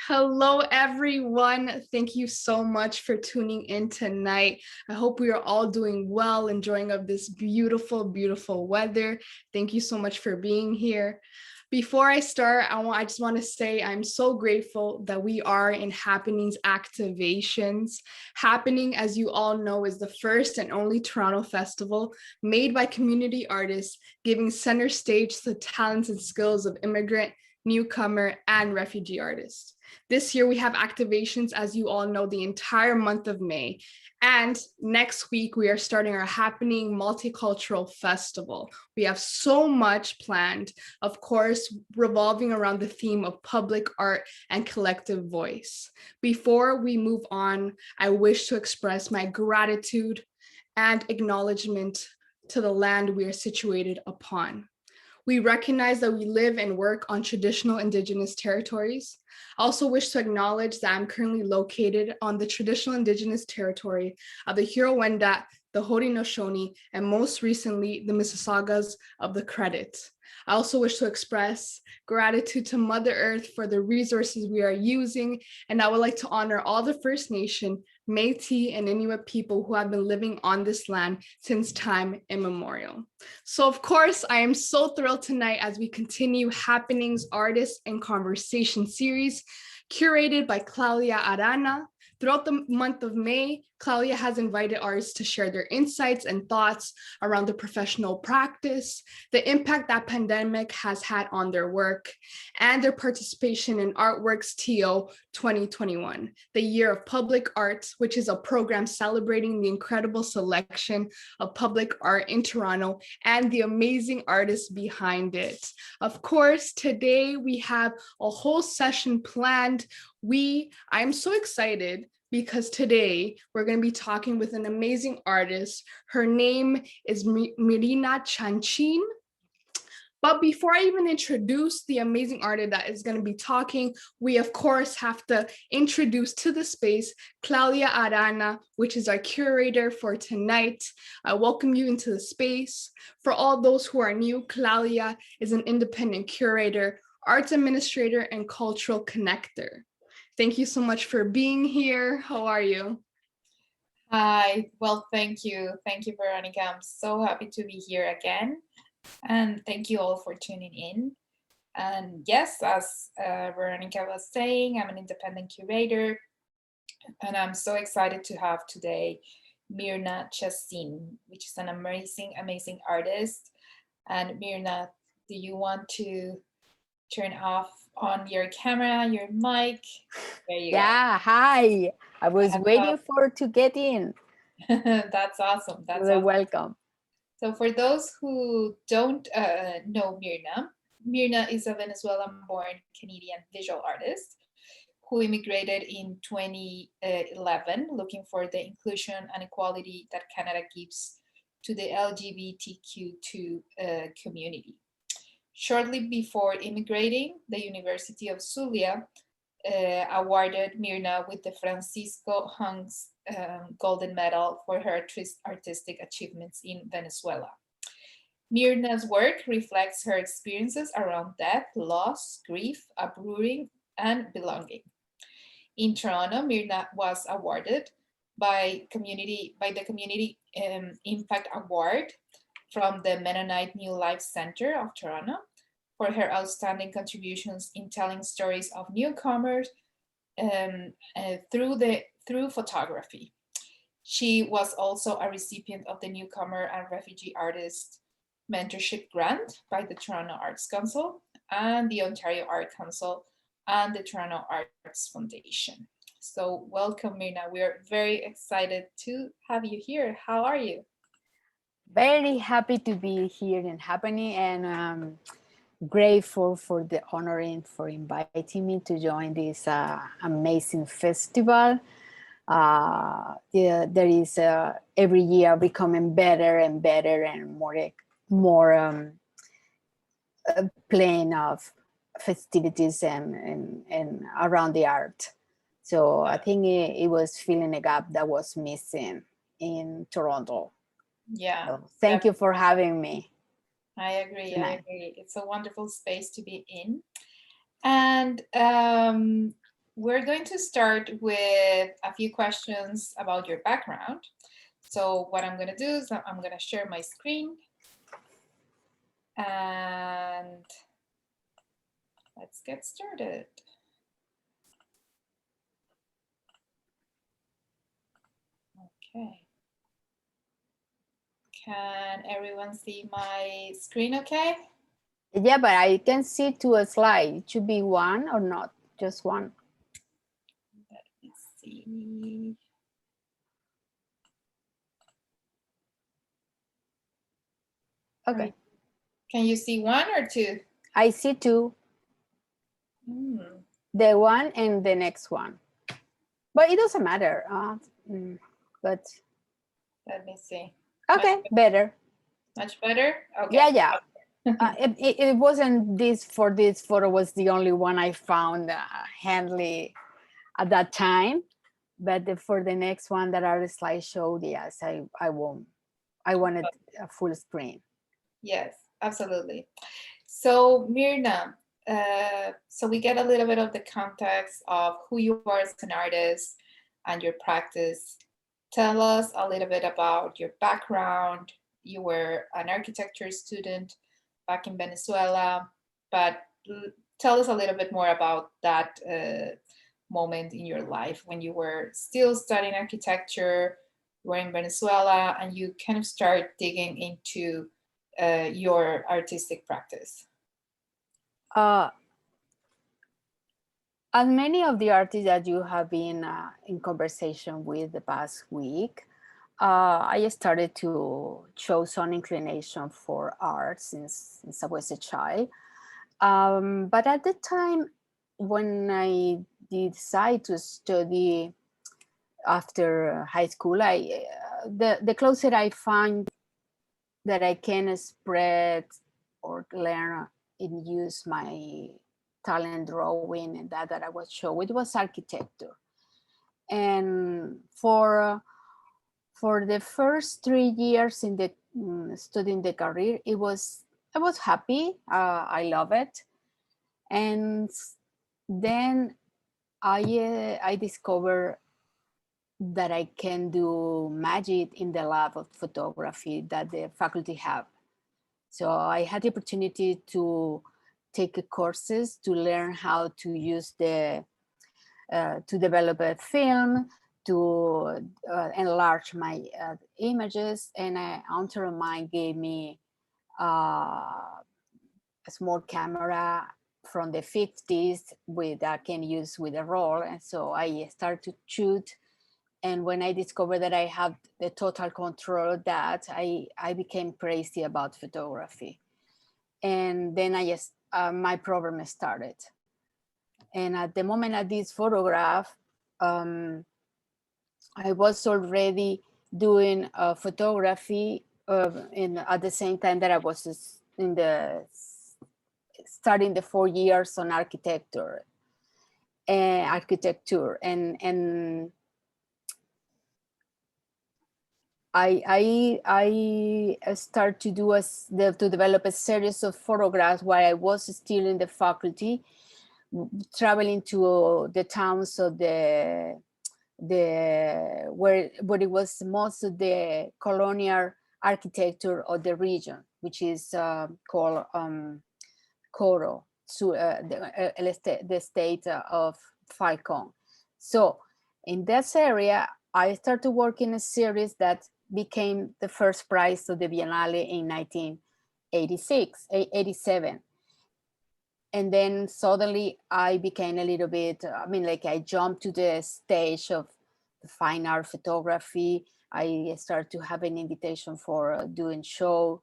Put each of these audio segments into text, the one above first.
Hello, everyone. Thank you so much for tuning in tonight. I hope we are all doing well, enjoying of this beautiful, beautiful weather. Thank you so much for being here. Before I start, I just want to say I'm so grateful that we are in Happenings activations. Happening, as you all know, is the first and only Toronto festival made by community artists, giving center stage to the talents and skills of immigrant, newcomer, and refugee artists. This year we have activations, as you all know, the entire month of May. And next week we are starting our Happening Multicultural Festival. We have so much planned, of course, revolving around the theme of public art and collective voice. Before we move on, I wish to express my gratitude and acknowledgement to the land we are situated upon. We recognize that we live and work on traditional Indigenous territories. I also wish to acknowledge that I'm currently located on the traditional Indigenous territory of the Huron-Wendat, the Haudenosaunee, and most recently, the Mississaugas of the Credit. I also wish to express gratitude to Mother Earth for the resources we are using, and I would like to honor all the First Nation, Métis, and Inuit people who have been living on this land since time immemorial. So, of course, I am so thrilled tonight as we continue Happenings Artists and Conversation series curated by Claudia Arana. Throughout the month of May, Claudia has invited artists to share their insights and thoughts around the professional practice, the impact that pandemic has had on their work, and their participation in ArtworxTO 2021, the Year of Public Arts, which is a program celebrating the incredible selection of public art in Toronto and the amazing artists behind it. Of course, today we have a whole session planned. I'm so excited because today we're going to be talking with an amazing artist. Her name is Mirna Chacín. But before I even introduce the amazing artist that is going to be talking, we of course have to introduce to the space Claudia Arana, which is our curator for tonight. I welcome you into the space. For all those who are new, Claudia is an independent curator, arts administrator, and cultural connector. Thank you so much for being here. How are you? Hi, well, thank you. Thank you, Veronica. I'm so happy to be here again. And thank you all for tuning in. And yes, as Veronica was saying, I'm an independent curator. And I'm so excited to have today Mirna Chacín, which is an amazing, amazing artist. And Mirna, do you want to turn off on your camera, your mic? There you go. Hi. I was waiting to get in. That's awesome. That's You're welcome. So for those who don't know Mirna is a Venezuelan-born Canadian visual artist who immigrated in 2011, looking for the inclusion and equality that Canada gives to the LGBTQ2 community. Shortly before immigrating, the University of Zulia awarded Mirna with the Francisco Hunks Golden Medal for her artistic achievements in Venezuela. Mirna's work reflects her experiences around death, loss, grief, uprooting, and belonging. In Toronto, Mirna was awarded by the Community Impact Award from the Mennonite New Life Center of Toronto for her outstanding contributions in telling stories of newcomers through photography. She was also a recipient of the Newcomer and Refugee Artist Mentorship Grant by the Toronto Arts Council and the Ontario Art Council and the Toronto Arts Foundation. So welcome, Mirna. We are very excited to have you here. How are you? Very happy to be here in Happening, and grateful for the honoring for inviting me to join this amazing festival. There is every year becoming better and better and more plane of festivities and around the art. So I think it was filling a gap that was missing in Toronto. Yeah. So thank you for having me. I agree. It's a wonderful space to be in. And we're going to start with a few questions about your background. So what I'm going to do is I'm going to share my screen. And let's get started. Okay. Can everyone see my screen okay? Yeah, but I can see to a slide. It should be one or not, just one. Let me see. Okay. Can you see one or two? I see two. The one and the next one. But it doesn't matter. But let me see. Okay, better. Much better? Okay. Yeah. It wasn't this photo was the only one I found handy at that time. But for the next one that our slide showed, yes, I wanted a full screen. Yes, absolutely. So Mirna, so we get a little bit of the context of who you are as an artist and your practice. Tell us a little bit about your background. You were an architecture student back in Venezuela, but tell us a little bit more about that moment in your life when you were still studying architecture, you were in Venezuela, and you kind of start digging into your artistic practice. As many of the artists that you have been in conversation with the past week, I started to show some inclination for art since I was a child. But at the time when I decided to study after high school, the closer I find that I can spread or learn and use my talent drawing and that I was showing, it was architecture. And for the first 3 years in the studying the career, I was happy. I love it. And then I discovered that I can do magic in the lab of photography that the faculty have. So I had the opportunity to take courses to learn how to use to develop a film, to enlarge my images. And an author of mine gave me a small camera from the 50s I can use with a roll. And so I started to shoot. And when I discovered that I had the total control of that, I became crazy about photography. And then my program started. And at the moment of this photograph, I was already doing photography at the same time that I was starting the 4 years on architecture. And I start to to develop a series of photographs while I was still in the faculty, traveling to the towns of where it was most of the colonial architecture of the region, which is called Coro, the state of Falcon. So in this area, I started working in a series that became the first prize of the Biennale in 1987. And then suddenly I became a little bit, I jumped to the stage of the fine art photography. I started to have an invitation for doing show.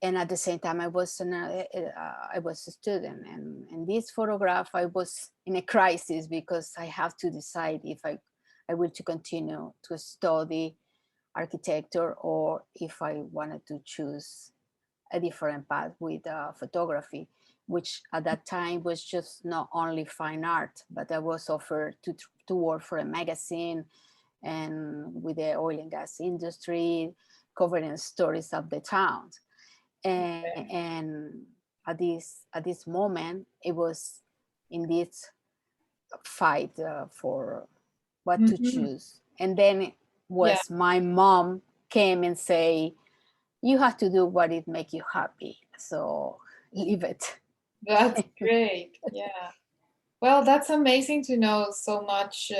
And at the same time, I was a student. And this photograph, I was in a crisis because I have to decide if I will to continue to study architecture or if I wanted to choose a different path with photography, which at that time was just not only fine art, but I was offered to work for a magazine and with the oil and gas industry, covering stories of the towns. And at this moment, it was in this fight for what to Mhm. choose. And then Yeah, was my mom came and say, you have to do what it make you happy. So leave it. that's great. Yeah. Well, that's amazing to know so much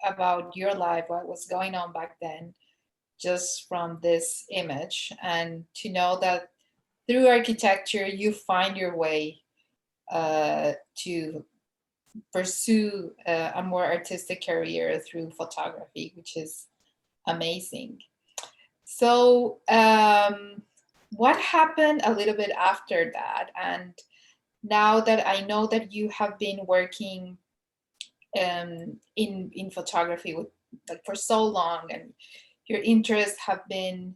about your life, what was going on back then, just from this image, and to know that through architecture you find your way to pursue a more artistic career through photography, which is amazing. So, what happened a little bit after that? And now that I know that you have been working in photography with like for so long, and your interests have been,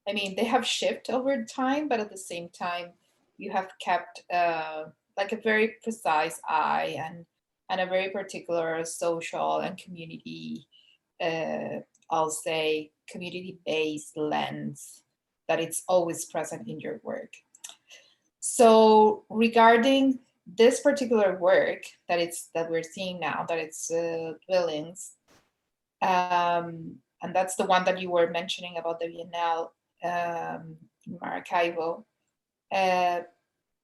I mean, they have shifted over time, but at the same time, you have kept like a very precise eye and a very particular social and community, uh, I'll say, community-based lens that it's always present in your work. So regarding this particular work that we're seeing now, that it's dwellings, and that's the one that you were mentioning about the Biennale in Maracaibo. Uh,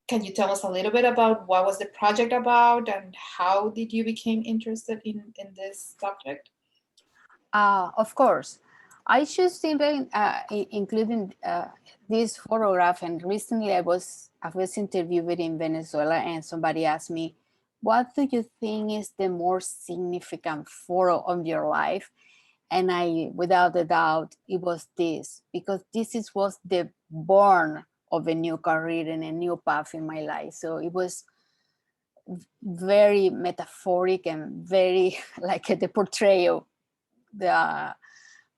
can you tell us a little bit about what was the project about and how did you become interested in this subject? Of course. I choose even including this photograph, and recently I was interviewed in Venezuela, and somebody asked me, what do you think is the more significant photo of your life? And I, without a doubt, it was this, because was the born of a new career and a new path in my life. So it was very metaphoric and very like the portrayal, the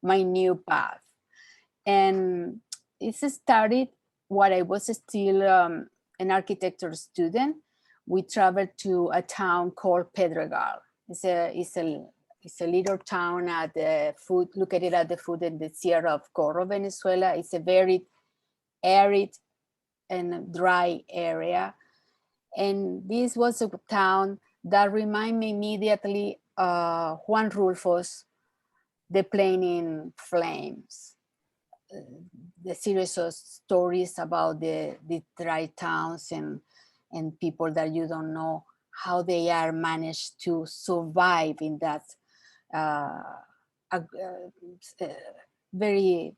my new path. And it started while I was still an architecture student. We traveled to a town called Pedregal. It's a little town at the foot, located at the foot in the Sierra of Corro, Venezuela. It's a very arid and dry area. And this was a town that reminded me immediately Juan Rulfo's The Plane in Flames, the series of stories about the dry towns and people that you don't know how they are managed to survive in that uh, uh, uh, very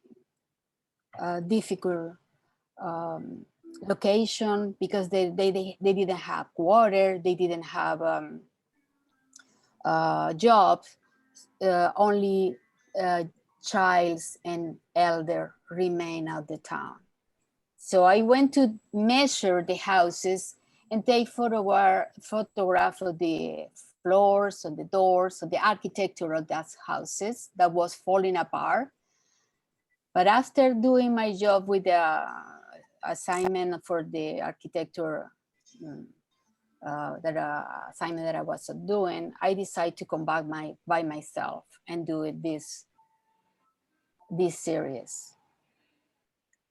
difficult location, because they didn't have water, they didn't have jobs, only childs and elder remain at the town. So I went to measure the houses and take photograph of the floors, of the doors, of the architecture of those houses that was falling apart. But after doing my job with the assignment for the architecture, assignment that I was doing, I decided to come back by myself and do this series.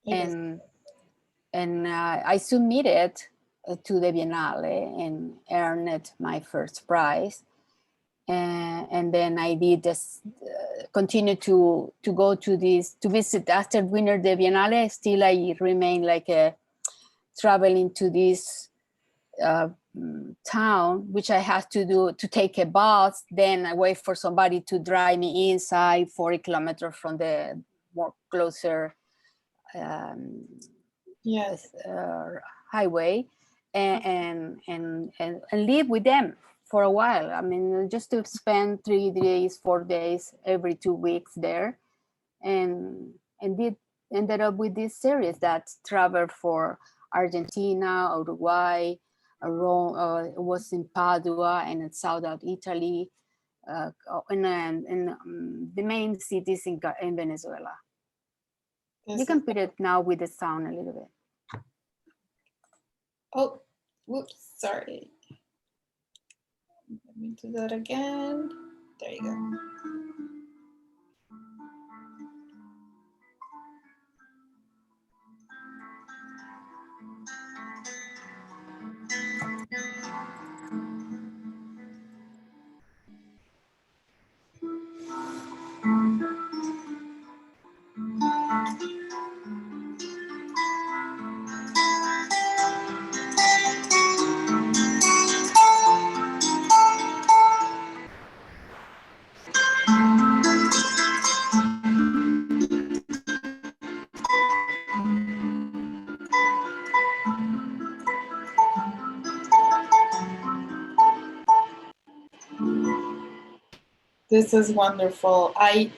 And I submitted to the Biennale and earned my first prize. And then I did this, continue to go to visit after winner the Biennale. Still, I remain like traveling to this town, which I had to take a bus. Then I wait for somebody to drive me inside 40 kilometers from the more closer Yes. highway, and live with them for a while. I mean, just to spend 3 days, 4 days every 2 weeks there, and ended up with this series that traveled for Argentina, Uruguay, Rome, was in Padua and in southern Italy, and the main cities in Venezuela. You can put it now with the sound a little bit. Oh, whoops, sorry. Let me do that again. There you go. This is wonderful. I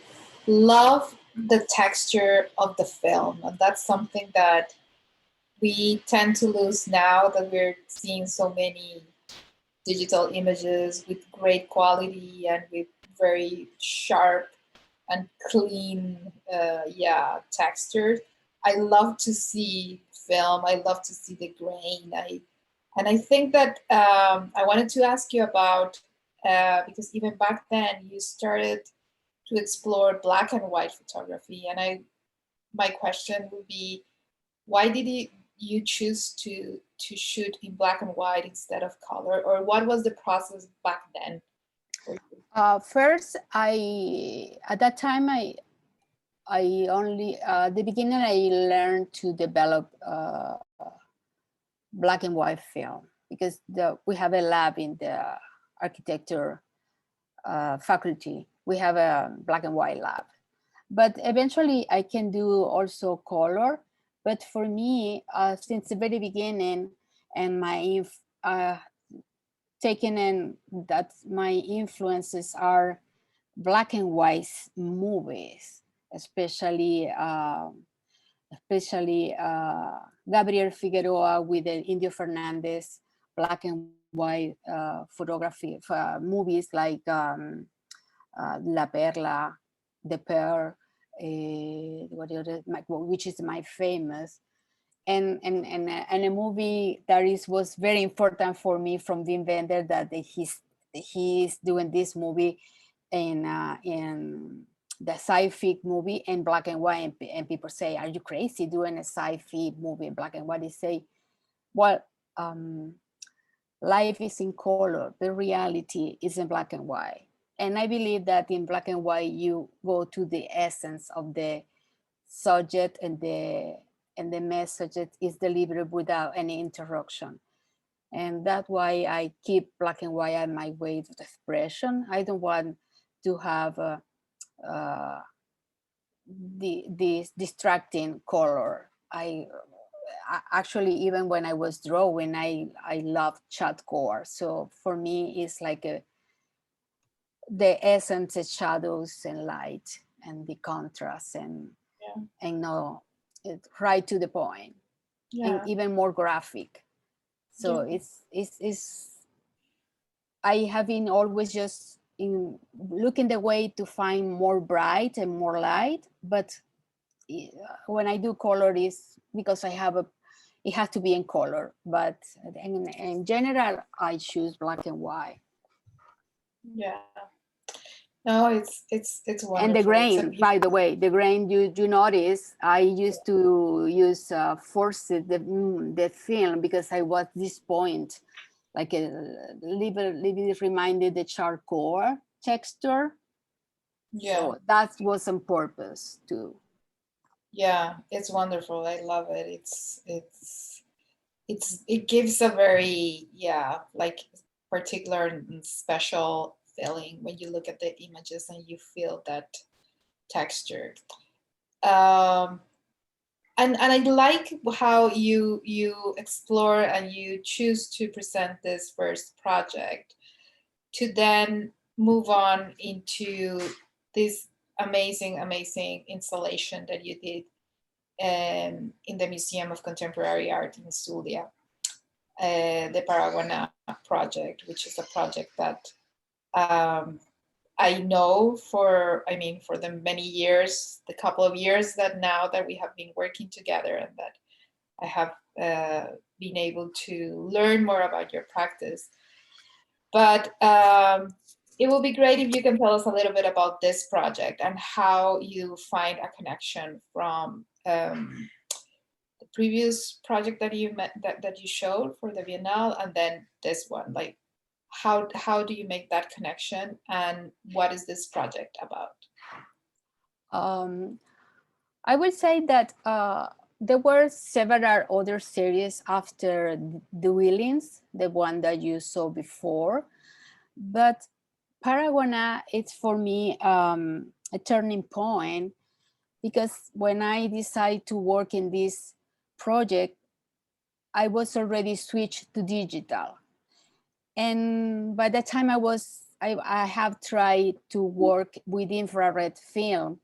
love the texture of the film, and that's something that we tend to lose now that we're seeing so many digital images with great quality and with very sharp and clean textures. I love to see film. I love to see the grain. I think that I wanted to ask you about because even back then you started to explore black and white photography, and my question would be, why did you choose to shoot in black and white instead of color, or what was the process back then for you? First, at that time I only at the beginning I learned to develop black and white film, because we have a lab in the architecture faculty. We have a black and white lab, but eventually I can do also color. But for me, since the very beginning, and my taken in that my influences are black and white movies, especially Gabriel Figueroa with the Indio Fernandez black and white photography movies like La Perla, The Pearl, which is my famous, and a movie that was very important for me from the inventor, that he's doing this movie in the sci-fi movie in black and white, and people say, are you crazy doing a sci-fi movie in black and white? They say, well, life is in color, the reality is in black and white. And I believe that in black and white you go to the essence of the subject, and the message is delivered without any interruption. And that's why I keep black and white as my way of expression. I don't want to have this distracting color. I actually, even when I was drawing, I love chat core. So for me, it's like the essence of shadows and light and the contrast, and no, right to the point, and even more graphic. So it's I have been always just looking the way to find more bright and more light, but when I do color is because I have it has to be in color, but in general I choose black and white. Yeah. No, it's wonderful. And the grain, by the way, the grain, you notice I used to use force the film, because I was this point, like a little reminded the charcoal texture. Yeah. So that was on purpose too. Yeah, it's wonderful. I love it. It gives a very like particular and special feeling when you look at the images and you feel that texture. And I like how you explore and you choose to present this first project to then move on into this amazing installation that you did in the Museum of Contemporary Art in Zulia, the Paraguaná Project, which is a project that I know for the many years, the couple of years that now that we have been working together, and that I have been able to learn more about your practice. But it will be great if you can tell us a little bit about this project and how you find a connection from the previous project that you that you showed for the Biennale, and then this one. Like, how do you make that connection, and what is this project about? I would say that there were several other series after the Willings, the one that you saw before, but Paraguaná, it's for me a turning point, because when I decided to work in this project, I was already switched to digital. And by that time I was I have tried to work with infrared film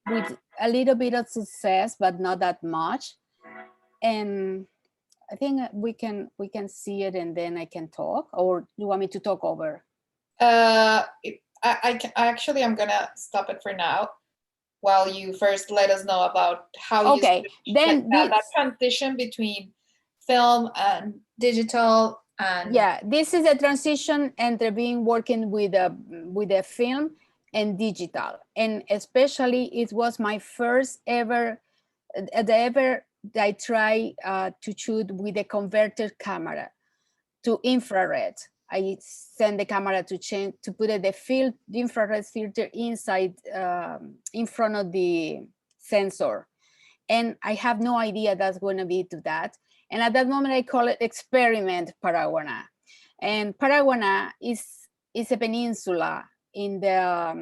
with a little bit of success, but not that much. And I think we can see it, and then I can talk, or you want me to talk over? Actually, I'm gonna stop it for now while you first let us know about how you Okay, then that transition between film and digital. And yeah, this is a transition entre being working with a film and digital, and especially it was my first ever I try to shoot with a converted camera to infrared. I send the camera to change, to put the infrared filter inside, in front of the sensor. And I have no idea that's going to be to that. And at that moment, I call it experiment Paraguaná. And Paraguaná is a peninsula in the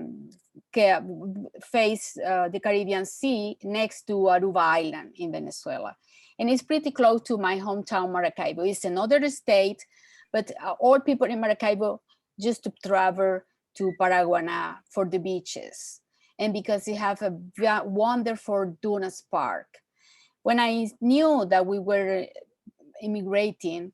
face the Caribbean Sea next to Aruba Island in Venezuela. And it's pretty close to my hometown, Maracaibo. It's another state, but all people in Maracaibo just to travel to Paraguaná for the beaches. And because they have a wonderful dunas park. When I knew that we were immigrating,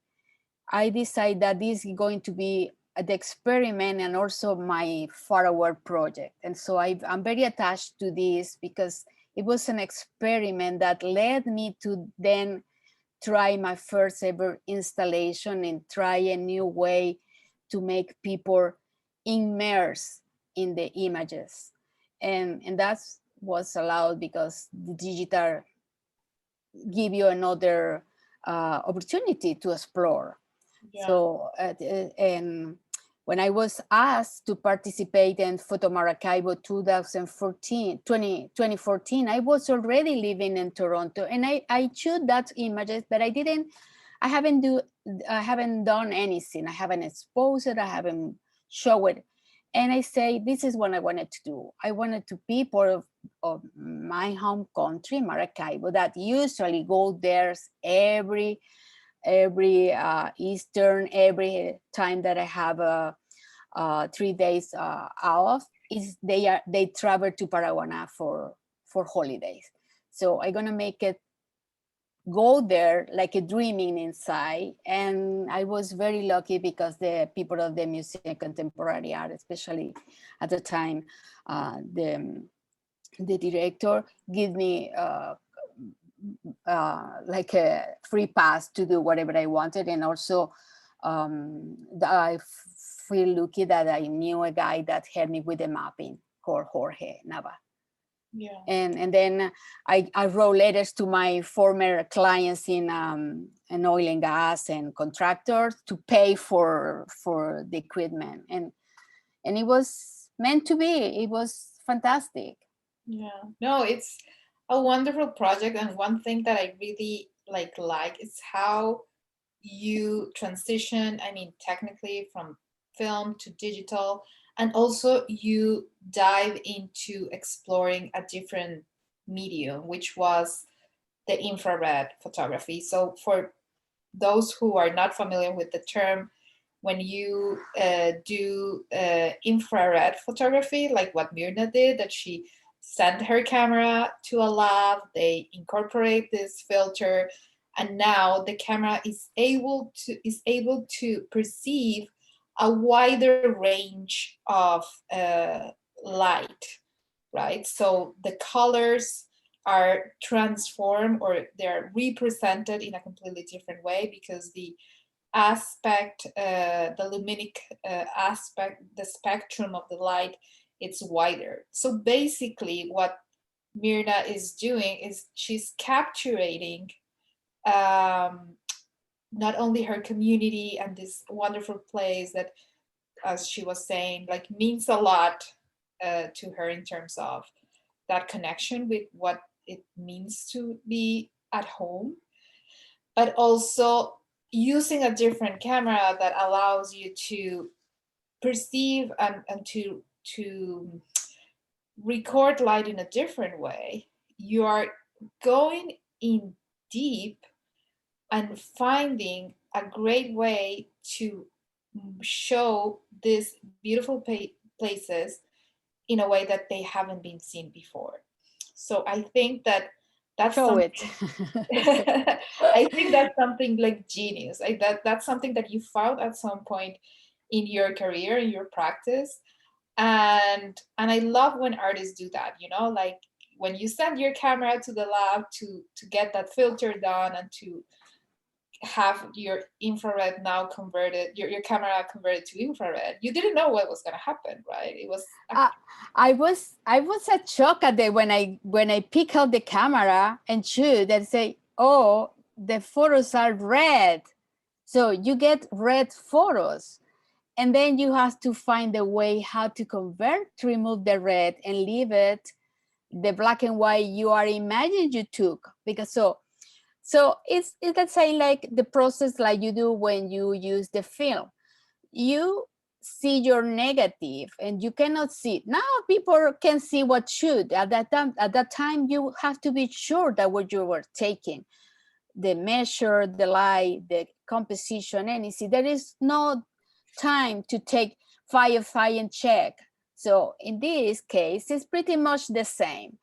I decided that this is going to be the experiment and also my forward project. And so I'm very attached to this because it was an experiment that led me to then try my first ever installation and try a new way to make people immerse in the images. And that was allowed because the digital give you another opportunity to explore. Yeah. So, and when I was asked to participate in Photo Maracaibo 2014, I was already living in Toronto, and I shot that images, but I haven't done anything. I haven't exposed it. I haven't showed it. And I say, this is what I wanted to do. I wanted to be part of my home country, Maracaibo, that usually go there every Eastern, every time that I have 3 days off, is they travel to Paraguaná for holidays. So I'm gonna make it go there like a dreaming inside. And I was very lucky because the people of the Museum of Contemporary Art, especially at the time, the director gave me like a free pass to do whatever I wanted. And also I feel lucky that I knew a guy that helped me with the mapping called Jorge Nava. Yeah. And then I wrote letters to my former clients in oil and gas and contractors to pay for the equipment. And it was meant to be. It was fantastic. Yeah, no, it's a wonderful project. And one thing that I really like is how you transition, I mean, technically from film to digital, and also you dive into exploring a different medium, which was the infrared photography. So for those who are not familiar with the term, when you do infrared photography, like what Mirna did, that she sent her camera to a lab, they incorporate this filter, and now the camera is able to perceive a wider range of light, right? So the colors are transformed, or they're represented in a completely different way, because the aspect, the luminic aspect, the spectrum of the light, it's wider. So basically what Mirna is doing is she's capturing not only her community and this wonderful place that, as she was saying, like means a lot to her in terms of that connection with what it means to be at home, but also using a different camera that allows you to perceive and to record light in a different way. You are going in deep and finding a great way to show these beautiful places in a way that they haven't been seen before. So I think that that's Show something, it. I think that's something like genius. That's something that you found at some point in your career, in your practice. And I love when artists do that, you know, like when you send your camera to the lab to get that filter done and to have your infrared now converted, your camera converted to infrared, you didn't know what was going to happen, right? It was I was at shock at the when I pick out the camera and shoot and say, oh, the photos are red, so you get red photos, and then you have to find a way how to convert, to remove the red and leave it the black and white you are imagining you took. Because so it's let's say like the process like you do when you use the film. You see your negative and you cannot see. Now people can see what should. At that time you have to be sure that what you were taking, the measure, the light, the composition, anything. There is no time to take firefight and check. So in this case, it's pretty much the same.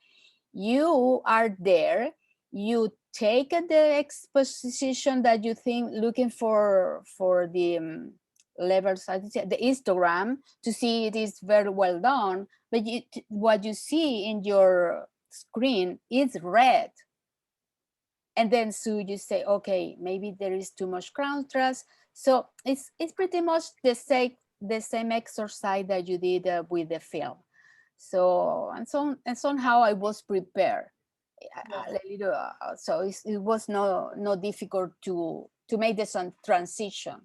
You are there, you take the exposition that you think, looking for the levels, the histogram, to see it is very well done, but what you see in your screen is red. And then so you say, okay, maybe there is too much contrast. So it's pretty much the same exercise that you did with the film. So and somehow I was prepared. So it was no difficult to make this transition.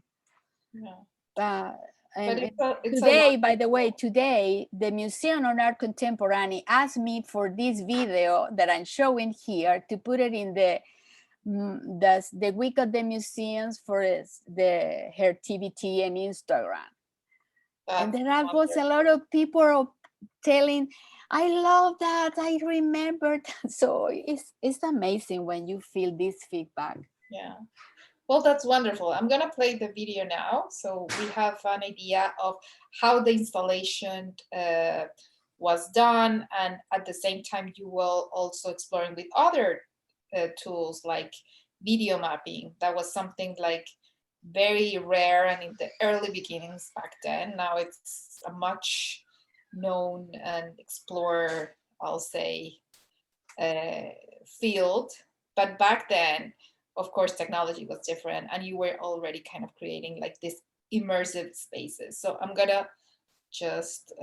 yeah. And it's today, by the way, today the Museum of Art Contemporary asked me for this video that I'm showing here to put it in the week of the museums for her TBT and Instagram. And there was a lot of people telling, I love that, I remember that. So it's amazing when you feel this feedback. Yeah. Well, that's wonderful. I'm going to play the video now, so we have an idea of how the installation was done, and at the same time you will also exploring with other tools like video mapping. That was something like very rare and in the early beginnings back then. Now it's a much known and explored, I'll say, field. But back then, of course, technology was different and you were already kind of creating like this immersive spaces. So I'm gonna just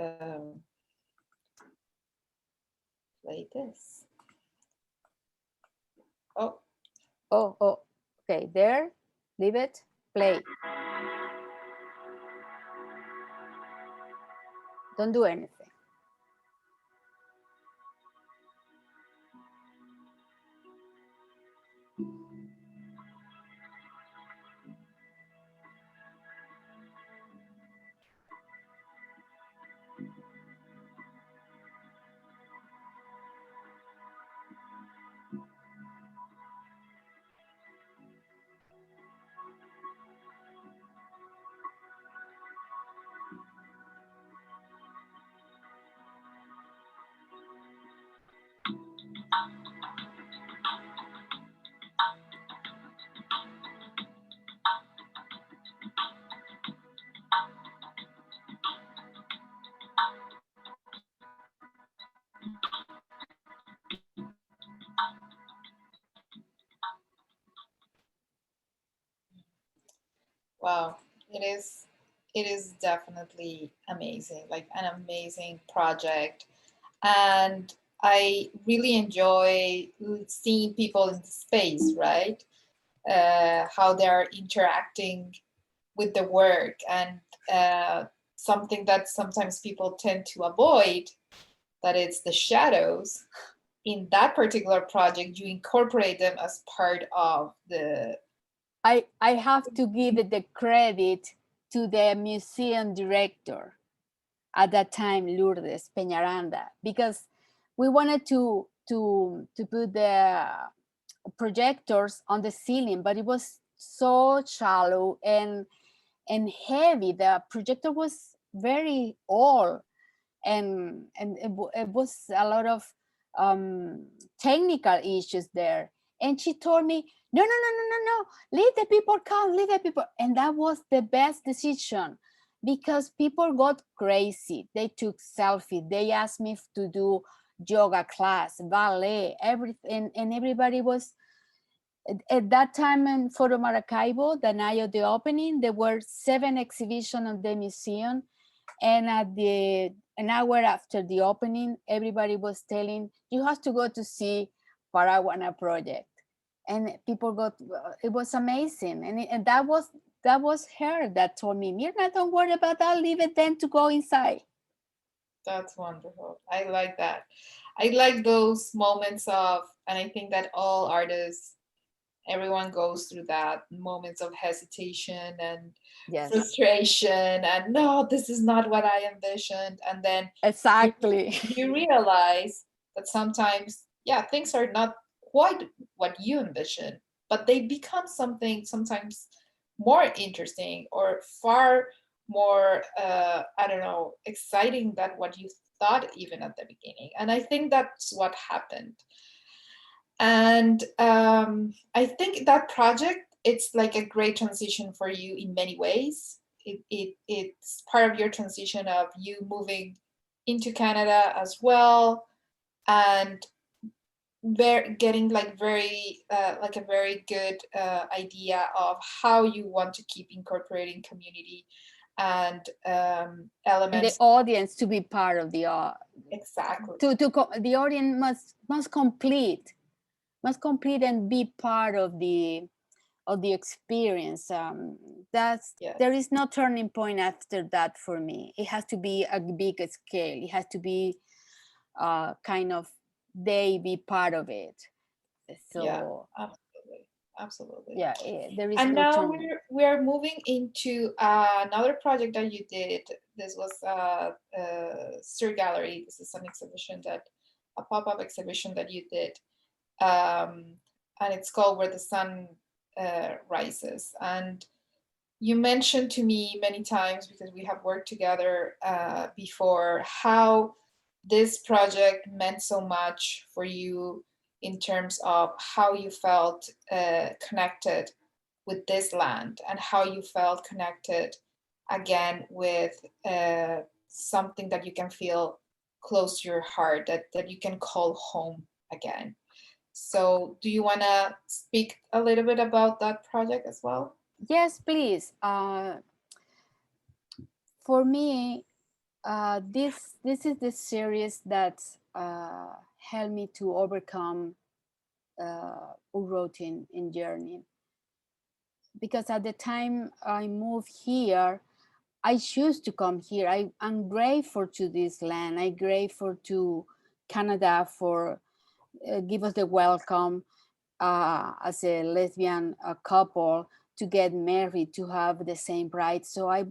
play this. Oh, okay, there, leave it, play. Don't do anything. Wow, it is definitely amazing, like an amazing project. And I really enjoy seeing people in the space, right? How they're interacting with the work, and something that sometimes people tend to avoid, that it's the shadows. In that particular project, you incorporate them as part of the... I have to give the credit to the museum director at that time, Lourdes Peñaranda, because we wanted to put the projectors on the ceiling, but it was so shallow, and and heavy. The projector was very old, and it was a lot of technical issues there. And she told me, no, no, no, no, no, no, let the people come, let the people. And that was the best decision, because people got crazy. They took selfies. They asked me to do yoga class, ballet, everything. And everybody was, at that time in Foro Maracaibo, the night of the opening, there were 7 exhibitions of the museum. And at an hour after the opening, everybody was telling, you have to go to see Paraguana Project. And people got, it was amazing. And that was her that told me, Mirna, don't worry about that, leave it then to go inside. That's wonderful. I like that. I like those moments of, and I think that all artists, everyone goes through that, moments of hesitation and Yes, frustration and no, this is not what I envisioned. And then exactly. you realize that sometimes, yeah, things are not quite what you envisioned, but they become something sometimes more interesting or far more, I don't know, exciting than what you thought even at the beginning. And I think that's what happened. And I think that project, it's like a great transition for you in many ways. It's part of your transition of you moving into Canada as well, and getting like very like a very good idea of how you want to keep incorporating community and And the elements. audience to be part of the Exactly. The audience must complete and be part of the experience. That's Yes. There is no turning point after that for me. It has to be a big scale. It has to be kind of they be part of it. So Yeah, absolutely, absolutely. yeah, there is And no now turning. we're moving into another project that you did. This was Sir Gallery. This is an exhibition a pop-up exhibition that you did, and it's called Where the Sun Rises. And you mentioned to me many times, because we have worked together before, how this project meant so much for you in terms of how you felt connected with this land and how you felt connected again with something that you can feel close to your heart, that you can call home again. So do you want to speak a little bit about that project as well? Yes, please. For me, this is the series that helped me to overcome uprooting in journey. Because at the time I moved here, I choose to come here. I'm grateful to this land. I'm grateful to Canada for give us the welcome as a lesbian couple to get married, to have the same rights. So I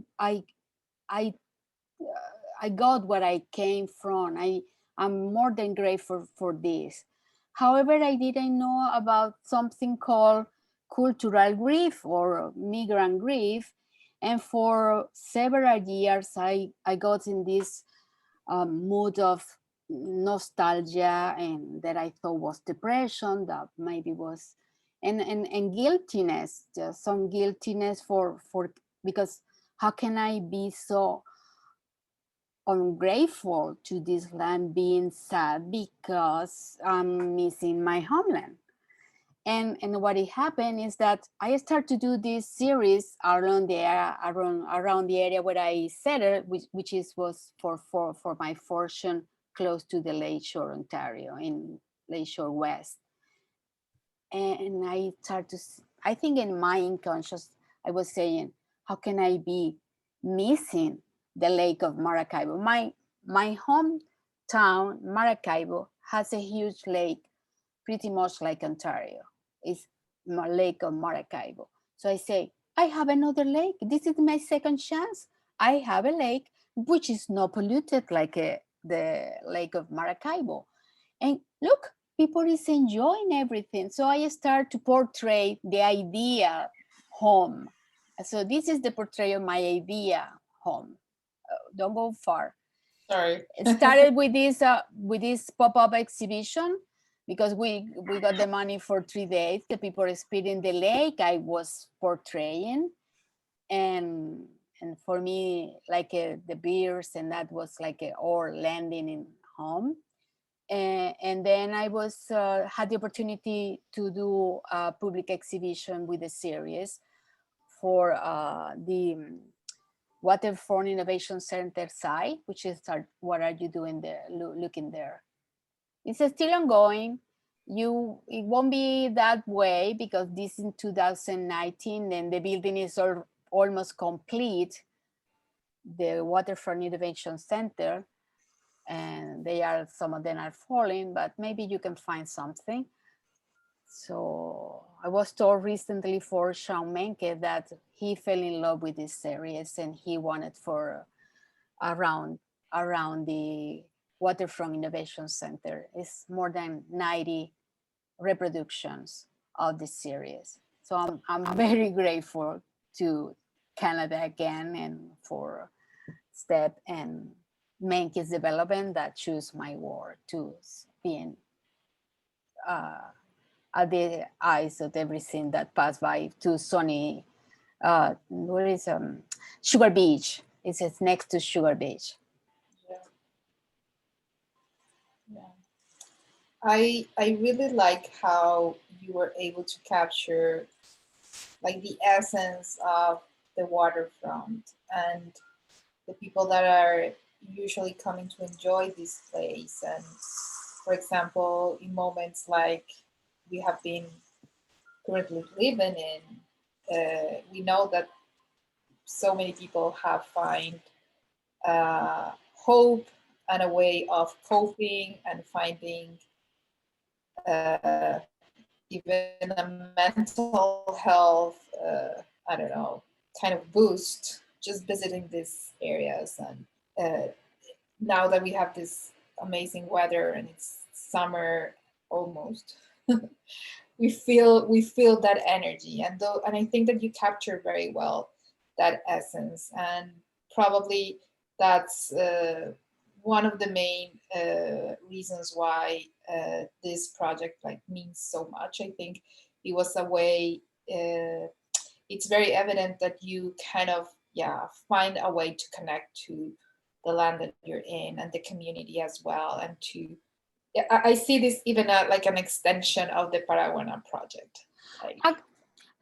I got what I came from. I'm more than grateful for this. However, I didn't know about something called cultural grief or migrant grief. And for several years, I got in this mood of nostalgia, and that I thought was depression, that maybe was, and guiltiness, just some guiltiness for because how can I be so ungrateful to this land, being sad because I'm missing my homeland. And what it happened is that I started to do this series around the area, around the area where I settled, which was for my fortune close to the Lakeshore, Ontario, in Lakeshore West. And I started to, I think in my unconscious, I was saying, how can I be missing the Lake of Maracaibo? My hometown, Maracaibo, has a huge lake, pretty much like Ontario. It's Lake of Maracaibo. So I say, I have another lake. This is my second chance. I have a lake which is not polluted like the Lake of Maracaibo. And look, people is enjoying everything. So I start to portray the ideal home So this is the portrait of my idea home. Don't go far. Sorry. It started with this pop-up exhibition because we got the money for 3 days. The people exploring the lake I was portraying, and for me, like the beers, and that was like or landing in home. And then I was had the opportunity to do a public exhibition with the series for the Waterfront Innovation Center site, which is what are you doing there, looking there. It's still ongoing. It won't be that way because this in 2019 and the building is almost complete, the Waterfront Innovation Center, and some of them are falling, but maybe you can find something. So I was told recently for Sean Menke that he fell in love with this series and he wanted for around the Waterfront Innovation Center. It's more than 90 reproductions of this series. So I'm very grateful to Canada again and for Step and Menke's development that choose my work to be at the eyes of everything that passed by to sunny, what is Sugar Beach. It's next to Sugar Beach. Yeah. I really like how you were able to capture like the essence of the waterfront and the people that are usually coming to enjoy this place. And for example, in moments like we have been currently living in, we know that so many people have find hope and a way of coping and finding even a mental health, I don't know, kind of boost just visiting these areas. And now that we have this amazing weather and it's summer almost, we feel that energy. And I think that you capture very well that essence, and probably that's one of the main reasons why this project like means so much. I think it was a way, it's very evident that you kind of find a way to connect to the land that you're in and the community as well. And to I see this even like an extension of the Paraguana Project. Like,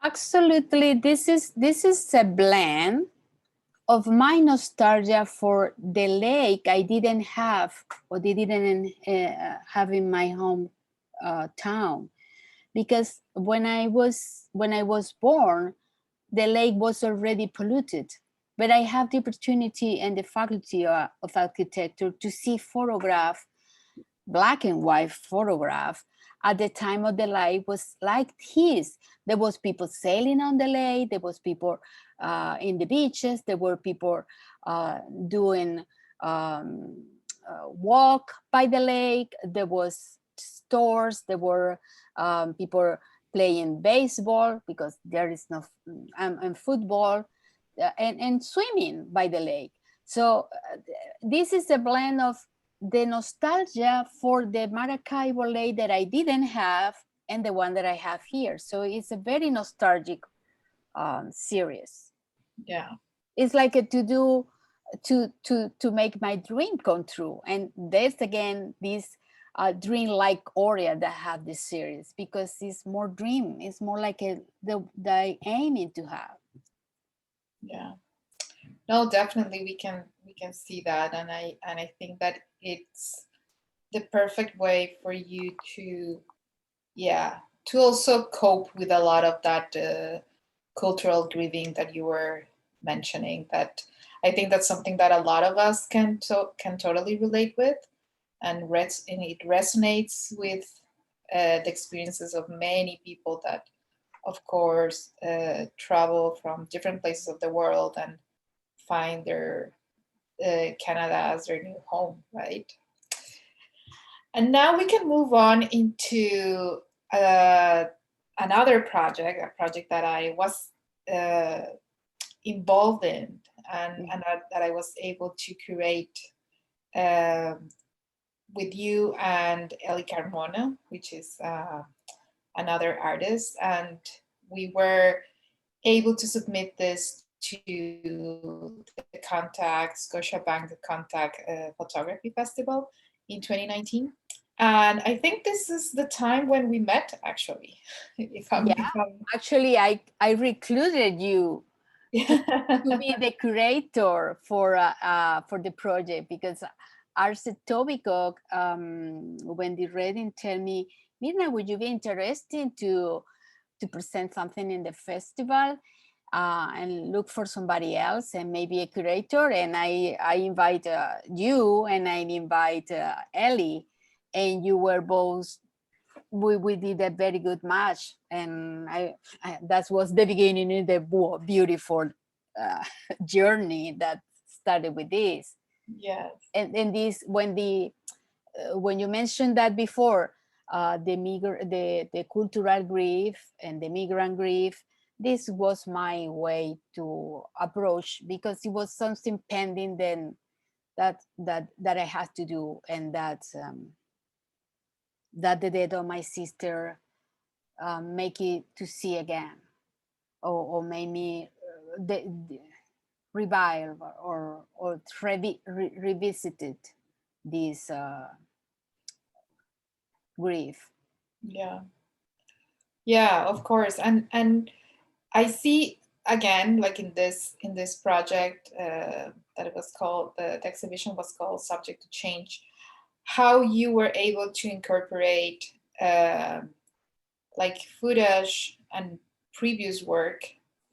absolutely, this is a blend of my nostalgia for the lake I didn't have, or they didn't have in my home town, because when I was born, the lake was already polluted. But I have the opportunity and the faculty of architecture to see black and white photograph at the time of the lake was like this. There was people sailing on the lake, there was people in the beaches, there were people doing walk by the lake, there was stores, there were people playing baseball because there is no and football and swimming by the lake. So this is a blend of the nostalgia for the Maracaibo lake that I didn't have and the one that I have here. So it's a very nostalgic series. Yeah, it's like to make my dream come true. And there's again this dream-like area that have this series, because it's more dream. It's more like the aiming to have. Yeah. No, definitely we can see that, and I think that it's the perfect way for you to also cope with a lot of that cultural grieving that you were mentioning. That I think that's something that a lot of us can totally relate with, and it resonates with the experiences of many people that, of course, travel from different places of the world and find their Canada as their new home, right? And now we can move on into another project, a project that I was involved in, and that I was able to curate with you and Eli Carmona, which is another artist, and we were able to submit this to the Contact, Scotiabank Contact Photography Festival in 2019. And I think this is the time when we met, actually. Actually, I recruited you to be the curator for the project, because Arce Tobico, when they read and tell me, Mirna, would you be interested to present something in the festival and look for somebody else and maybe a curator? And I invite you, and I invite Ellie, and you were both, we did a very good match, and I that was the beginning of the beautiful journey that started with this. Yes. And this, when you mentioned that before, the cultural grief and the migrant grief, this was my way to approach, because it was something pending then that I had to do, and that the death of my sister make it to see again, or made me revive or revisited this grief. Yeah, of course. And I see again, like in this project that it was called, the exhibition was called Subject to Change, how you were able to incorporate like footage and previous work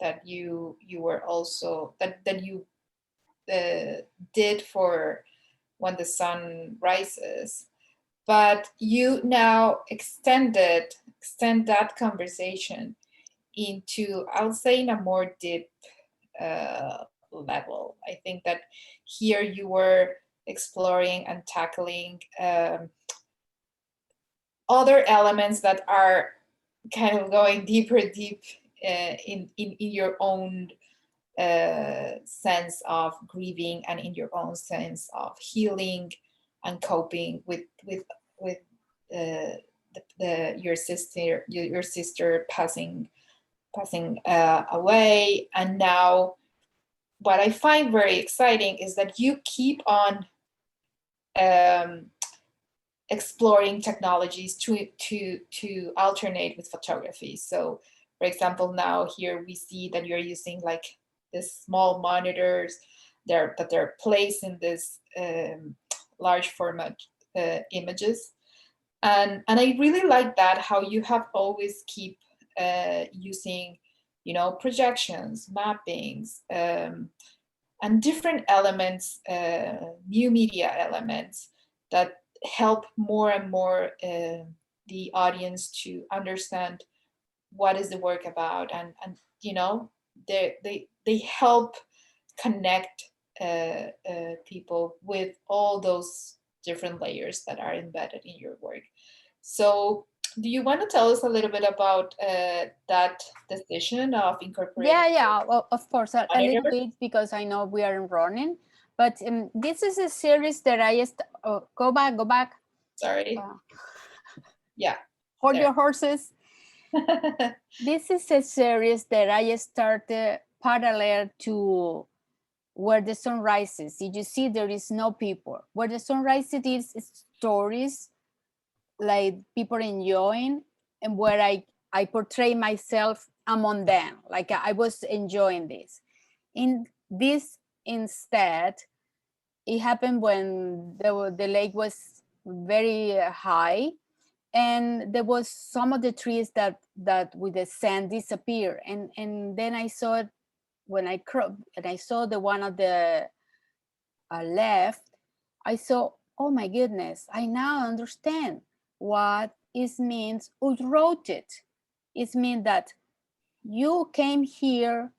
that you were also that you did for When the Sun Rises, but you now extend that conversation into, I'll say, in a more deep level. I think that here you were exploring and tackling other elements that are kind of going deep in your own sense of grieving, and in your own sense of healing and coping with your sister passing away. And now what I find very exciting is that you keep on exploring technologies to alternate with photography. So for example, now here we see that you're using like these small monitors that they're placed in this large format images. And I really like that, how you have always keep using, projections, mappings, and different elements, new media elements that help more and more the audience to understand what is the work about, and they help connect people with all those different layers that are embedded in your work. So do you want to tell us a little bit about that decision of incorporating? Well, of course, a little bit, because I know we are running, but this is a series that I go back. Sorry. Yeah. Hold your horses. This is a series that I started parallel to Where the Sun Rises. Did you see there is no people? Where the Sun Rises is stories like people enjoying, and where I portray myself among them. Like I was enjoying this. In this instead, it happened when the lake was very high, and there was some of the trees that with the sand disappear, and then I saw it when I saw the one on the left. I saw, oh my goodness, I now understand what it means uprooted. It means that you came here,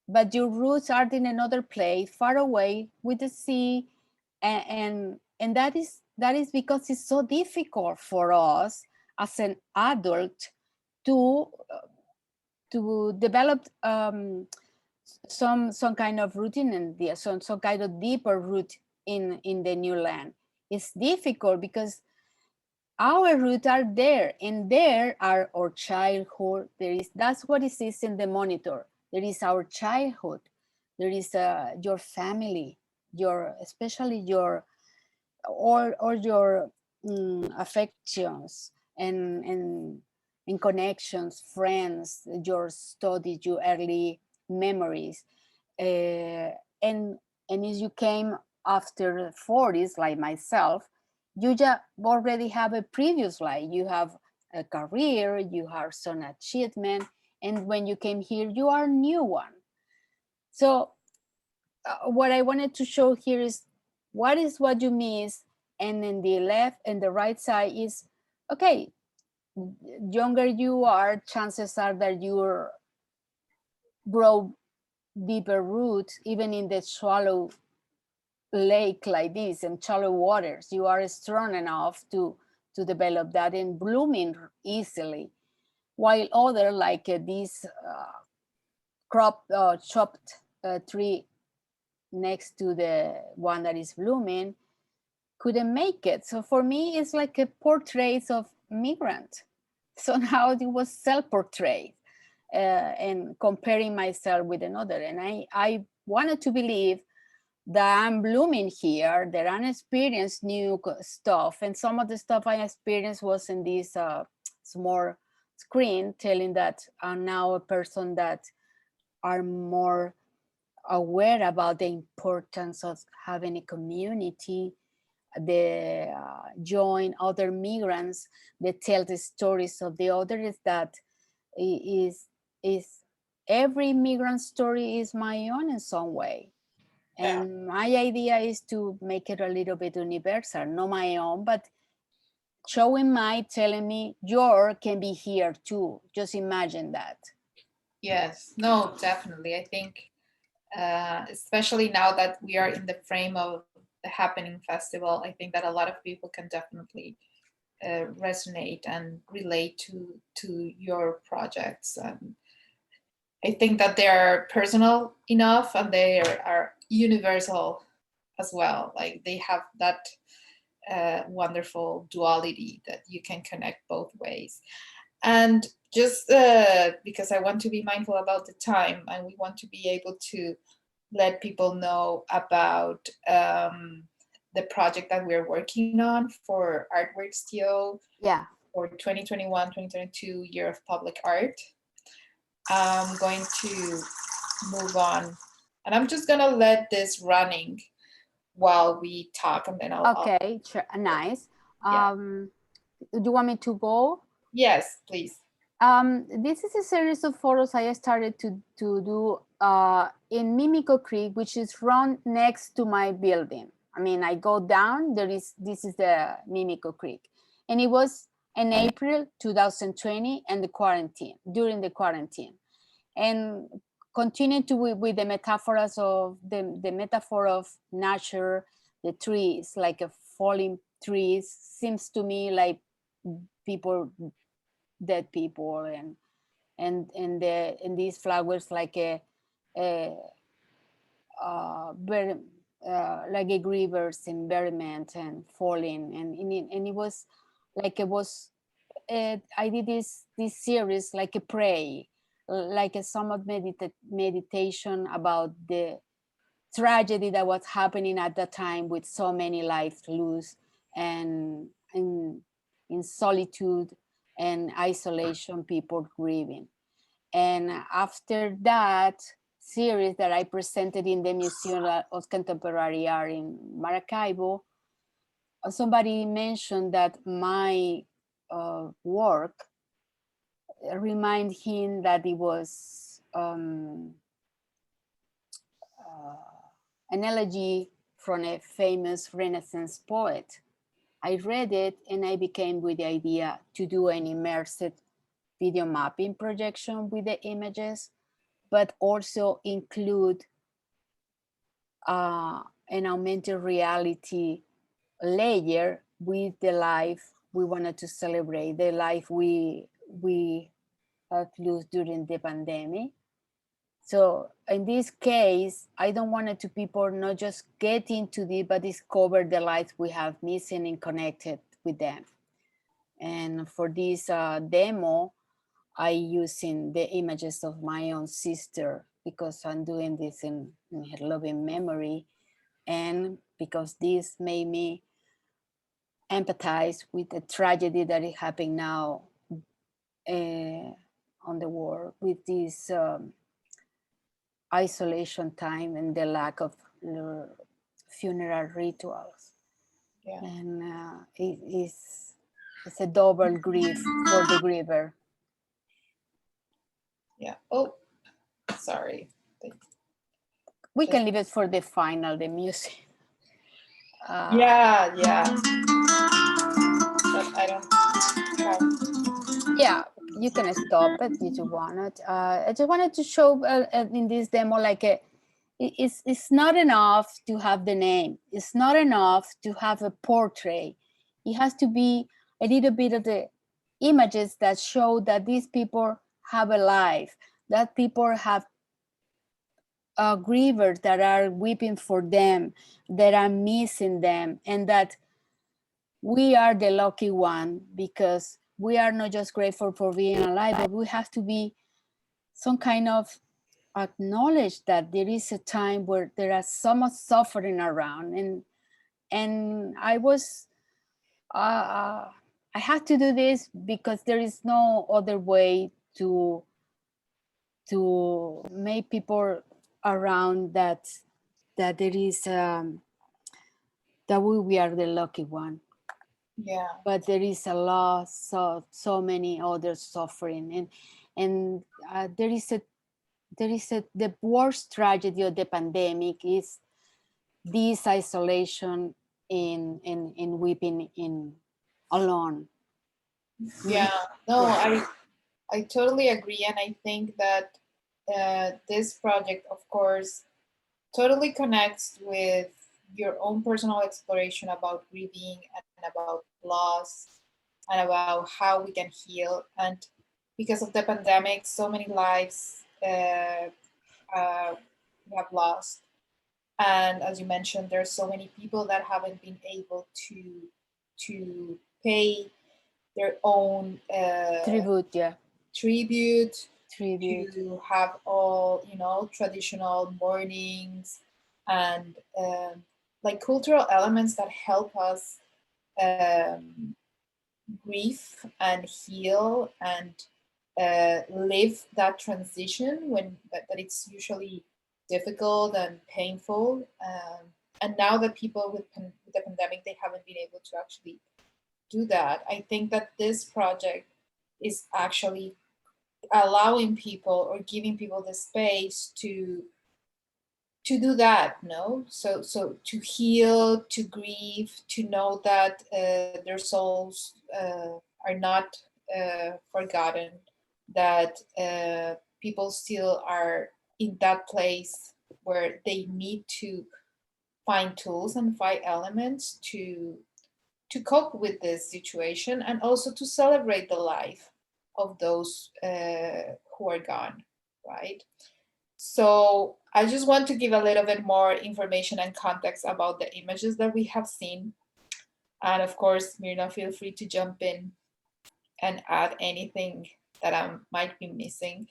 but your roots are in another place, far away with the sea, and that is because it's so difficult for us as an adult to develop some kind of routine and some kind of deeper root in the new land. It's difficult because our roots are there, and there are our childhood. That's what it is in the monitor. There is our childhood. There is your family, especially your or your affections and connections, friends, your studies, your early memories, and if you came after 40s like myself, you just already have a previous life. You have a career, you have some achievement, and when you came here, you are a new one. So what I wanted to show here is what you miss, and in the left and the right side is, okay, younger you are, chances are that you grow deeper roots, even in the shallow lake like this and shallow waters. You are strong enough to develop that and blooming easily, while other like this chopped tree next to the one that is blooming couldn't make it. So for me, it's like a portrait of migrant. So now it was self-portrait and comparing myself with another. And I wanted to believe that I'm blooming here, that I experienced new stuff. And some of the stuff I experienced was in this small screen telling that I'm now a person that are more aware about the importance of having a community, the join other migrants that tell the stories of the others. That is every migrant story is my own in some way. And my idea is to make it a little bit universal, not my own, but showing telling me your can be here too. Just imagine that. Yes, no, definitely. I think, especially now that we are in the frame of the happening festival, I think that a lot of people can definitely resonate and relate to your projects. And I think that they are personal enough and they are universal as well. Like they have that wonderful duality that you can connect both ways. And just because I want to be mindful about the time and we want to be able to let people know about the project that we're working on for ArtworxTO for 2021-2022 year of public art. I'm going to move on, and I'm just gonna let this running while we talk, and then I'll sure. Nice. Yeah. Do you want me to go? Yes, please. This is a series of photos I started to do in Mimico Creek, which is run next to my building. I mean, I go down, this is the Mimico Creek. And it was in April 2020 and during the quarantine. And continue with the metaphors of the metaphor of nature, the trees, like a falling trees, seems to me like dead people, and these flowers like a like a grievous environment and falling, and it was like I did this series like a pray, like a somewhat meditation about the tragedy that was happening at that time, with so many lives lost and in solitude and isolation, people grieving. And after that series that I presented in the Museum of Contemporary Art in Maracaibo, somebody mentioned that my work remind him that it was an elegy from a famous Renaissance poet. I read it and I became with the idea to do an immersive video mapping projection with the images, but also include an augmented reality layer with the life we wanted to celebrate, the life we had lost during the pandemic. So in this case, I don't want it to people not just get into the, but discover the lives we have missing and connected with them. And for this demo, I using the images of my own sister because I'm doing this in her loving memory, and because this made me empathize with the tragedy that is happening now on the world with this isolation time and the lack of funeral rituals. Yeah. And it's a double grief for the griever. Yeah. Oh, sorry. We can leave it for the final, the music. Yeah. But I don't have... Yeah, you can stop it if you want it. I just wanted to show in this demo, like it's not enough to have the name. It's not enough to have a portrait. It has to be a little bit of the images that show that these people have a life, that people have grievers that are weeping for them, that are missing them, and that we are the lucky one because we are not just grateful for being alive, but we have to be some kind of acknowledge that there is a time where there is so much suffering around. And I was I had to do this because there is no other way to make people around that there is that we are the lucky one. Yeah. But there is a lot, so many others suffering, and there is the worst tragedy of the pandemic is this isolation in weeping in alone. Yeah. No, I totally agree, and I think that this project, of course, totally connects with your own personal exploration about grieving and about loss and about how we can heal. And because of the pandemic, so many lives we have lost. And as you mentioned, there's so many people that haven't been able to pay their own Tribute, yeah. tribute, Tribute. to have all, you know, traditional mournings and like cultural elements that help us um, grieve and heal and live that transition when that it's usually difficult and painful. And now that people with the pandemic, they haven't been able to actually do that. I think that this project is actually allowing people or giving people the space to do that, no? So to heal, to grieve, to know that their souls are not forgotten, that people still are in that place where they need to find tools and find elements to cope with this situation, and also to celebrate the life of those who are gone, right? So I just want to give a little bit more information and context about the images that we have seen. And of course, Mirna, feel free to jump in and add anything that I might be missing.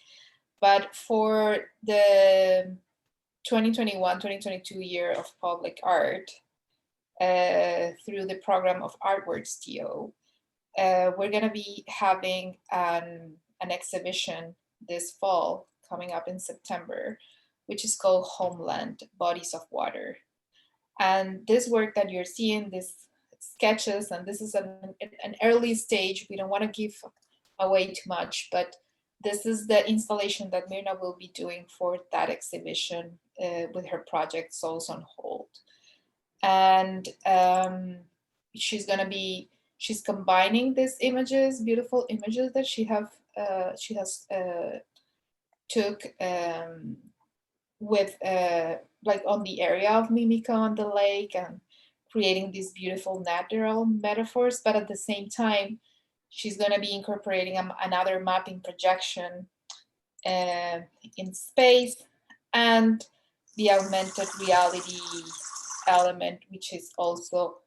But for the 2021-2022 year of public art, through the program of ArtworxTO, we're going to be having an exhibition this fall coming up in September, which is called Homeland, Bodies of Water. And this work that you're seeing, these sketches, and this is an early stage, we don't want to give away too much, but this is the installation that Mirna will be doing for that exhibition with her project Souls on Hold. And she's combining these images, beautiful images that she has took with like on the area of Mimica on the lake, and creating these beautiful natural metaphors. But at the same time, she's going to be incorporating another mapping projection in space, and the augmented reality element, which is also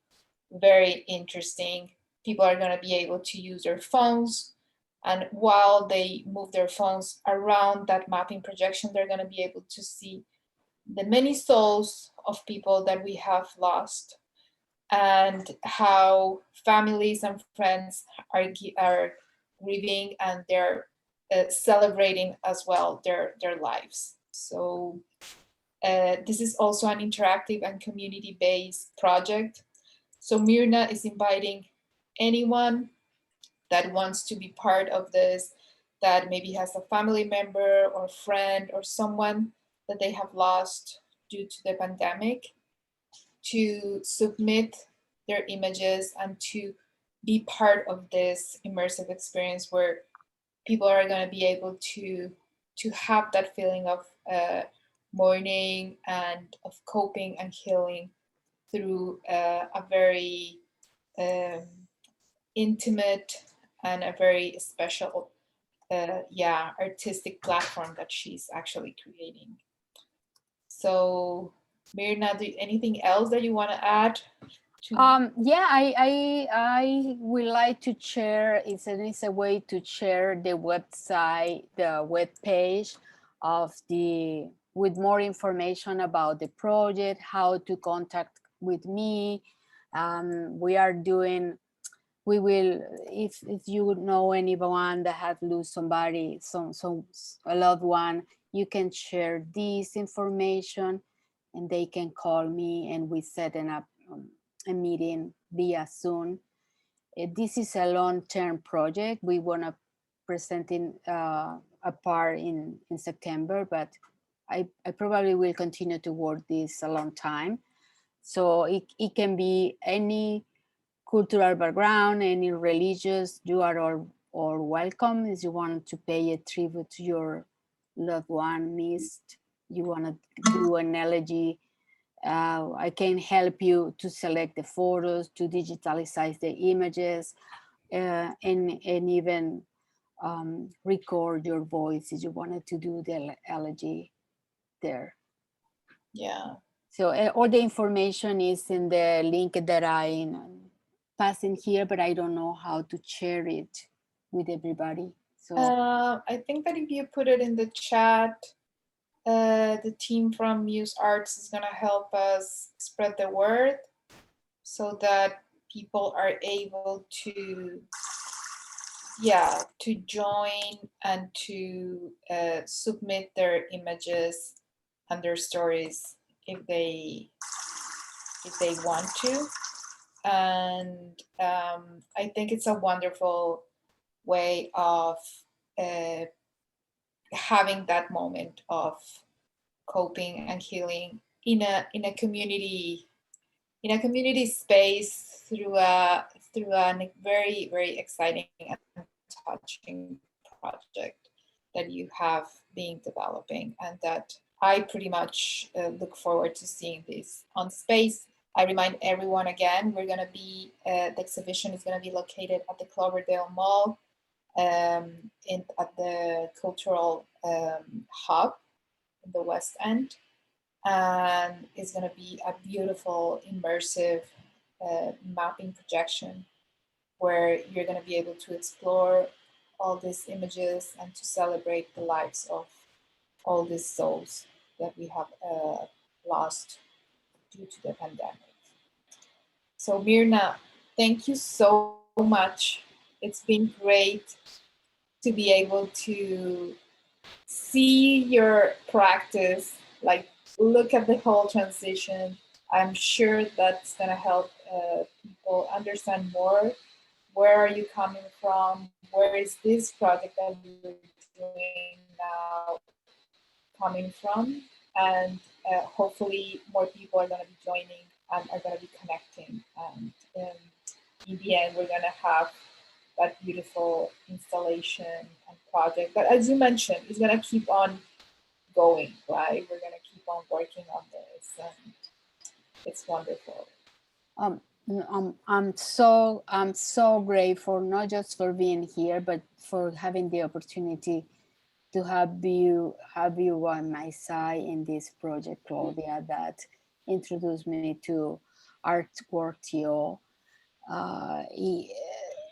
very interesting. People are going to be able to use their phones, and while they move their phones around that mapping projection, they're going to be able to see the many souls of people that we have lost, and how families and friends are grieving, and they're celebrating as well their lives. So this is also an interactive and community-based project. So Mirna is inviting anyone that wants to be part of this, that maybe has a family member or friend or someone that they have lost due to the pandemic, to submit their images and to be part of this immersive experience where people are going to be able to have that feeling of mourning and of coping and healing through a very intimate and a very special artistic platform that she's actually creating. So Mirna, anything else that you want to add? Yeah, I would like to share. It's a way to share the website, the web page of with more information about the project, how to contact with me. We will, if you know anyone that has lost somebody, a loved one, you can share this information and they can call me and we set up a meeting via Zoom. This is a long-term project. We want to present a part in September, but I probably will continue to work this a long time. So it can be any cultural background, any religious. You are all welcome. If you want to pay a tribute to your loved one missed, you want to do an elegy, I can help you to select the photos, to digitalize the images, and even record your voice if you wanted to do the elegy there. Yeah. So all the information is in the link that I passing here, but I don't know how to share it with everybody. So I think that if you put it in the chat, the team from Muse Arts is going to help us spread the word so that people are able to join and to submit their images and their stories if they want to. And I think it's a wonderful way of having that moment of coping and healing in a community space through a very, very exciting and touching project that you have been developing, and that I pretty much look forward to seeing this on space. I remind everyone again, we're going to be, the exhibition is going to be located at the Cloverdale Mall, at the cultural hub in the West End. And it's going to be a beautiful, immersive mapping projection where you're going to be able to explore all these images and to celebrate the lives of all these souls that we have lost due to the pandemic. So Mirna, thank you so much. It's been great to be able to see your practice, like look at the whole transition. I'm sure that's going to help people understand more. Where are you coming from? Where is this project that you're doing now coming from? And hopefully more people are going to be joining and are going to be connecting. And in the end, we're going to have that beautiful installation and project. But as you mentioned, it's going to keep on going, right? We're going to keep on working on this, and it's wonderful. I'm so grateful, not just for being here, but for having the opportunity have you on my side in this project, Claudia, that introduced me to ArtworxTO.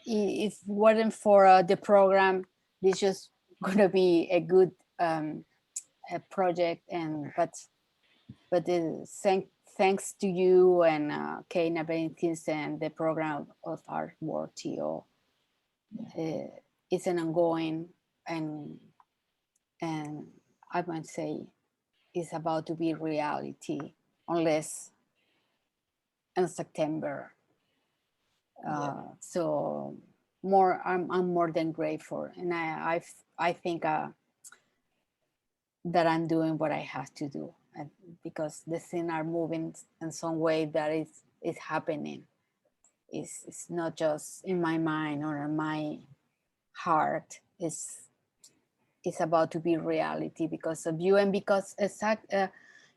If it wasn't for the program, this just gonna be a good a project, and but thanks to you and Keina Benitez and the program of ArtworxTO, it's an ongoing and I might say it's about to be reality, unless in September. So I'm more than grateful, and I think that I'm doing what I have to do, because the things are moving in some way that is happening. It's not just in my mind or in my heart. It's about to be reality because of you, and because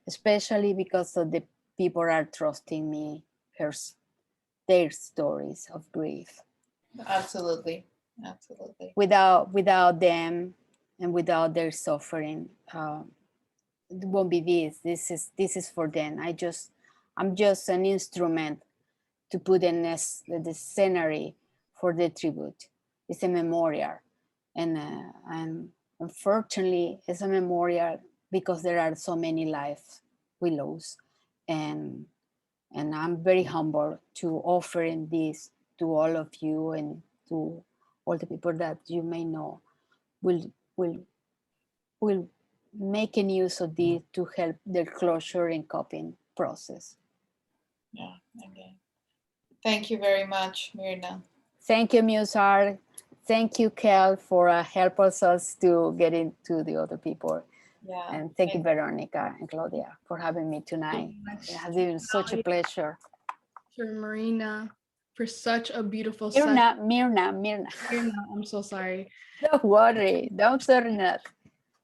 especially because of the people are trusting me their stories of grief. Absolutely. Without them and without their suffering, it won't be this is for them. I'm just an instrument to put in the scenery for the tribute. It's a memorial, and unfortunately it's a memorial because there are so many lives we lose, and I'm very humble to offering this to all of you and to all the people that you may know will making use of this to help their closure and coping process. Yeah, okay. Thank you very much, Mirna. Thank you, Musar. Thank you, Kel, for helping us to get into the other people. Yeah. And thank you, Veronica and Claudia, for having me tonight. It has been such a pleasure. Sure, Marina, for such a beautiful session. Mirna. I'm so sorry. Don't worry. Don't worry not.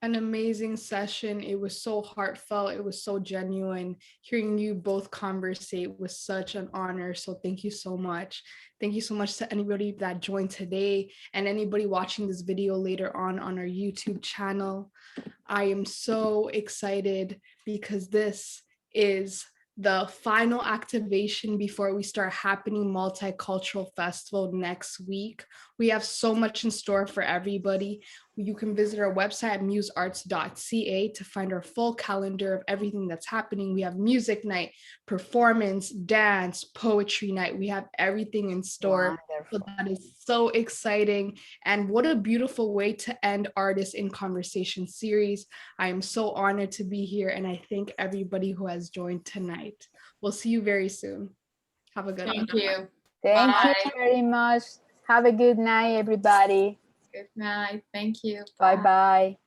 An amazing session. It was so heartfelt. It was so genuine. Hearing you both conversate was such an honor. So thank you so much. Thank you so much to anybody that joined today and anybody watching this video later on our YouTube channel. I am so excited because this is the final activation before we start Happening Multicultural Festival next week. We have so much in store for everybody. You can visit our website at musearts.ca to find our full calendar of everything that's happening. We have music night, performance, dance, poetry night. We have everything in store. Wonderful. So that is so exciting. And what a beautiful way to end Artists in Conversation series. I am so honored to be here, and I thank everybody who has joined tonight. We'll see you very soon. Have a good one. Thank you. Thank you very much. Have a good night, everybody. Good night. Thank you. Bye-bye.